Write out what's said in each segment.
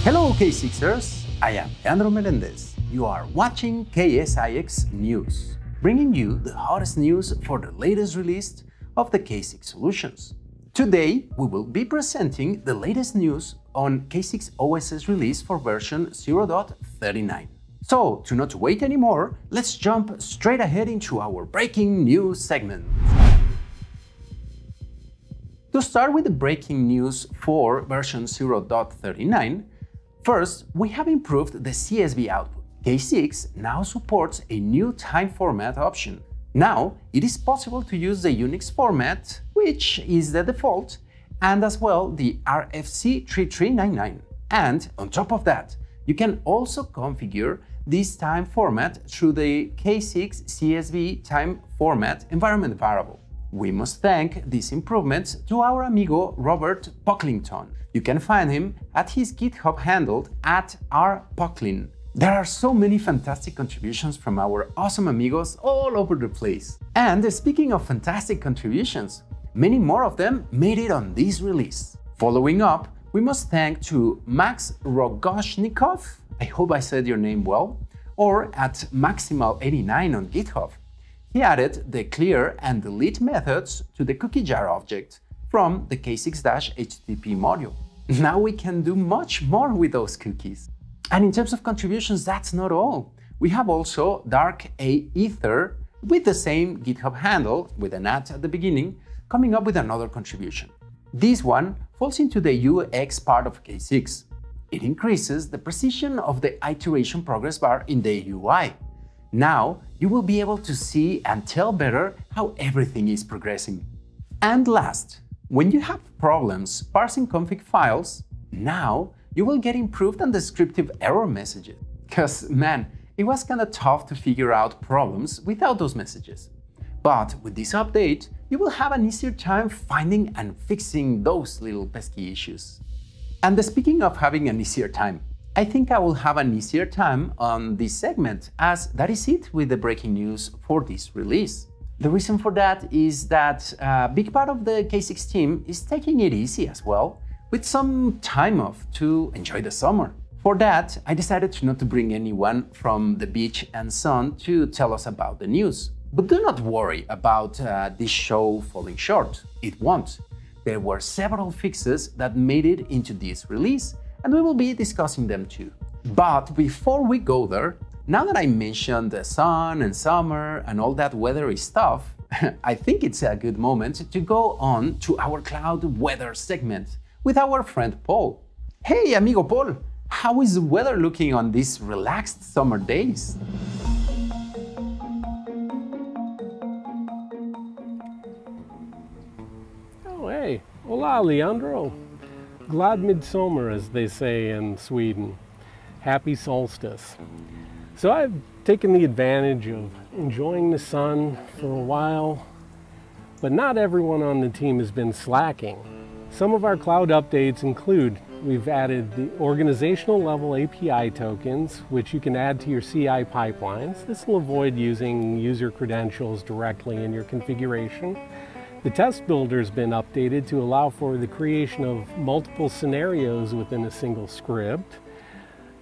Hello K6ers, I am Leandro Melendez. You are watching KSIX News, bringing you the hottest news for the latest release of the K6 solutions. Today, we will be presenting the latest news on K6 OS's release for version 0.39. So, to not wait anymore, let's jump straight ahead into our breaking news segment. To start with the breaking news for version 0.39, first, we have improved the CSV output. K6 now supports a new time format option. Now, it is possible to use the Unix format, which is the default, and as well the RFC 3399. And on top of that, you can also configure this time format through the K6 CSV time format environment variable. We must thank these improvements to our amigo Robert Pocklington. You can find him at his GitHub handle @rpocklin. There are so many fantastic contributions from our awesome amigos all over the place. And speaking of fantastic contributions, many more of them made it on this release. Following up, we must thank to Max Rogoshnikov, I hope I said your name well, or at Maximal89 on GitHub. He added the clear and delete methods to the cookie jar object from the K6-HTTP module. Now we can do much more with those cookies. And in terms of contributions, that's not all. We have also Dark A Ether with the same GitHub handle with an @ at the beginning, coming up with another contribution. This one falls into the UX part of K6. It increases the precision of the iteration progress bar in the UI. Now you will be able to see and tell better how everything is progressing. And last, when you have problems parsing config files, now you will get improved and descriptive error messages. Cause man, it was kinda tough to figure out problems without those messages. But with this update, you will have an easier time finding and fixing those little pesky issues. And speaking of having an easier time, I think I will have an easier time on this segment, as that is it with the breaking news for this release. The reason for that is that a big part of the K6 team is taking it easy as well, with some time off to enjoy the summer. For that, I decided not to bring anyone from the beach and sun to tell us about the news. But do not worry about this show falling short. It won't. There were several fixes that made it into this release, and we will be discussing them too. But before we go there, now that I mentioned the sun and summer and all that weathery stuff, I think it's a good moment to go on to our cloud weather segment with our friend Paul. Hey, amigo Paul, how is the weather looking on these relaxed summer days? Oh, hey, hola, Leandro. Glad midsummer, as they say in Sweden. Happy solstice. So I've taken the advantage of enjoying the sun for a while, but not everyone on the team has been slacking. Some of our cloud updates include we've added the organizational level API tokens, which you can add to your CI pipelines. This will avoid using user credentials directly in your configuration. The test builder has been updated to allow for the creation of multiple scenarios within a single script.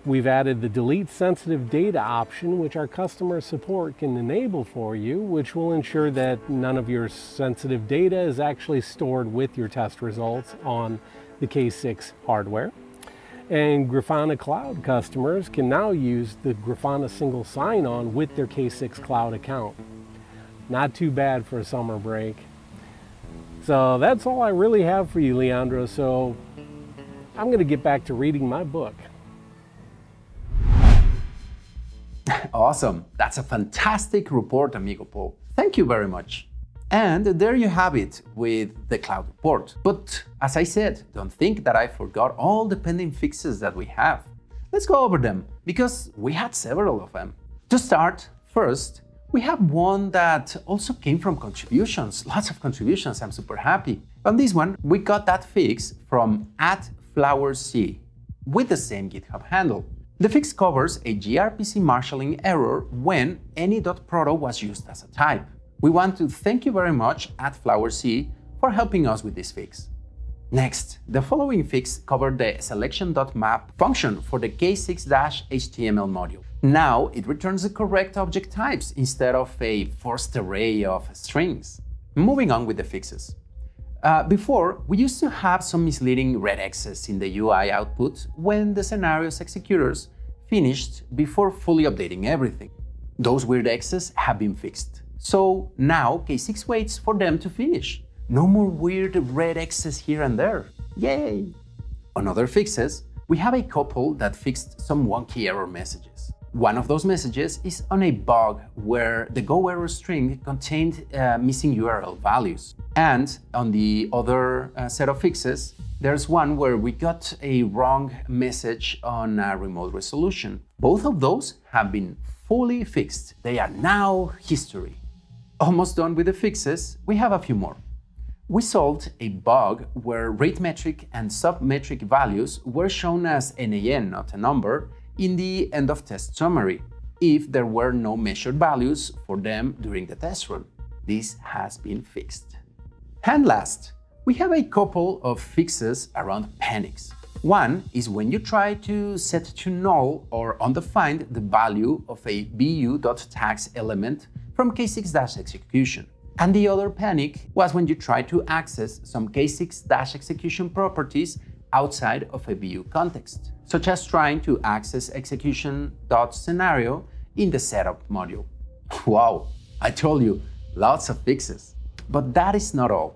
We've added the delete sensitive data option, which our customer support can enable for you, which will ensure that none of your sensitive data is actually stored with your test results on the K6 hardware. And Grafana Cloud customers can now use the Grafana single sign-on with their K6 Cloud account. Not too bad for a summer break. So that's all I really have for you, Leandro, so I'm going to get back to reading my book. Awesome, that's a fantastic report, amigo Paul. Thank you very much. And there you have it with the cloud report. But as I said, don't think that I forgot all the pending fixes that we have. Let's go over them, because we had several of them. To start, first, we have one that also came from contributions, lots of contributions, I'm super happy. On this one, we got that fix from @flowerc with the same GitHub handle. The fix covers a gRPC marshalling error when any .proto was used as a type. We want to thank you very much @flowerc for helping us with this fix. Next, the following fix covered the selection.map function for the K6-HTML module. Now it returns the correct object types instead of a forced array of strings. Moving on with the fixes. Before, we used to have some misleading red X's in the UI output when the scenario's executors finished before fully updating everything. Those weird X's have been fixed. So now K6 waits for them to finish. No more weird red X's here and there. Yay! On other fixes, we have a couple that fixed some wonky error messages. One of those messages is on a bug where the goError string contained missing URL values. And on the other set of fixes, there's one where we got a wrong message on remote resolution. Both of those have been fully fixed. They are now history. Almost done with the fixes, we have a few more. We solved a bug where rate metric and submetric values were shown as NaN, not a number, in the end of test summary, if there were no measured values for them during the test run. This has been fixed. And last, we have a couple of fixes around panics. One is when you try to set to null or undefined the value of a bu.tags element from K6-execution. And the other panic was when you try to access some K6-execution properties outside of a BU context, such as trying to access execution.scenario in the setup module. Wow, I told you, lots of fixes. But that is not all.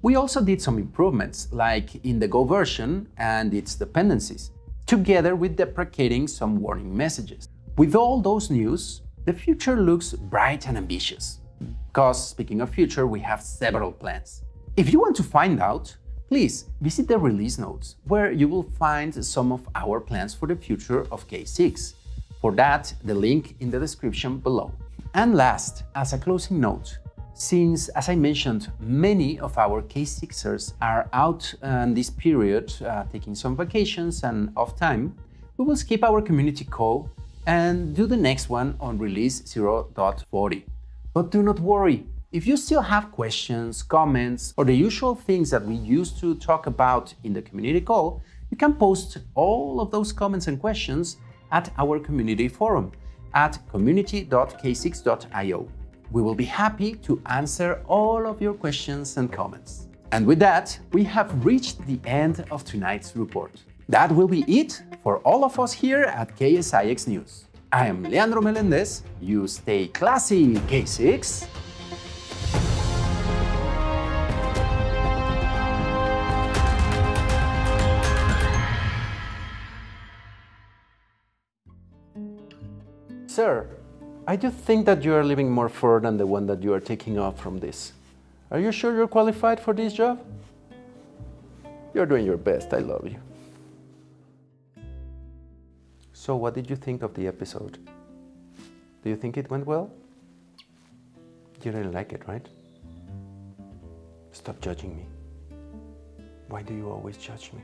We also did some improvements, like in the Go version and its dependencies, together with deprecating some warning messages. With all those news, the future looks bright and ambitious. Because, speaking of future, we have several plans. If you want to find out, please visit the release notes, where you will find some of our plans for the future of K6. For that, the link in the description below. And last, as a closing note, since, as I mentioned, many of our K6ers are out in this period, taking some vacations and off time, we will skip our community call and do the next one on release 0.40. But do not worry, if you still have questions, comments, or the usual things that we used to talk about in the community call, you can post all of those comments and questions at our community forum at community.k6.io. We will be happy to answer all of your questions and comments. And with that, we have reached the end of tonight's report. That will be it for all of us here at KSIX News. I am Leandro Melendez. You stay classy, K6. Sir, I do think that you are living more fur than the one that you are taking off from this. Are you sure you're qualified for this job? You're doing your best, I love you. So what did you think of the episode? Do you think it went well? You didn't like it, right? Stop judging me. Why do you always judge me?